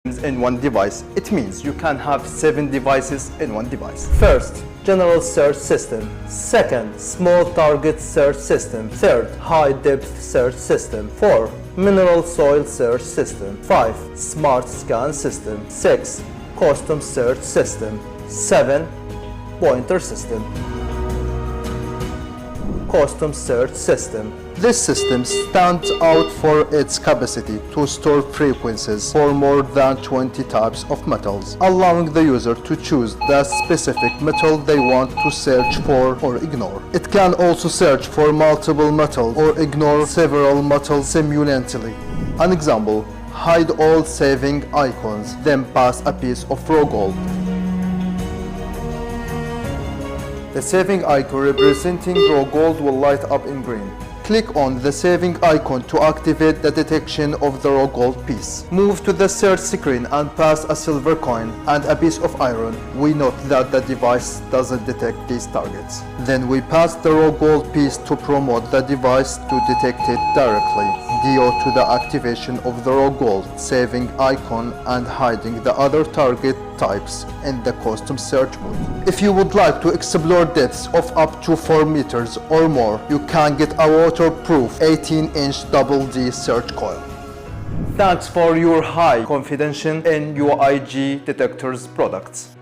in one device. It means you can have 7 devices in one device. First, general search system. Second, small target search system. Third, high depth search system. 4, mineral soil search system. 5, smart scan system. 6, custom search system. 7, pointer system. Custom search system. This system stands out for its capacity to store frequencies for more than 20 types of metals, allowing the user to choose the specific metal they want to search for or ignore. It can also search for multiple metals or ignore several metals simultaneously. An example, hide all saving icons, then pass a piece of raw gold. The saving icon representing raw gold will light up in green. Click on the saving icon to activate the detection of the raw gold piece. Move to the search screen and pass a silver coin and a piece of iron. We note that the device doesn't detect these targets. Then we pass the raw gold piece to promote the device to detect it directly, due to the activation of the raw gold saving icon and hiding the other target types in the custom search mode. If you would like to explore depths of up to 4 meters or more, you can get a waterproof 18-inch double D search coil. Thanks for your high confidence in UIG Detectors products.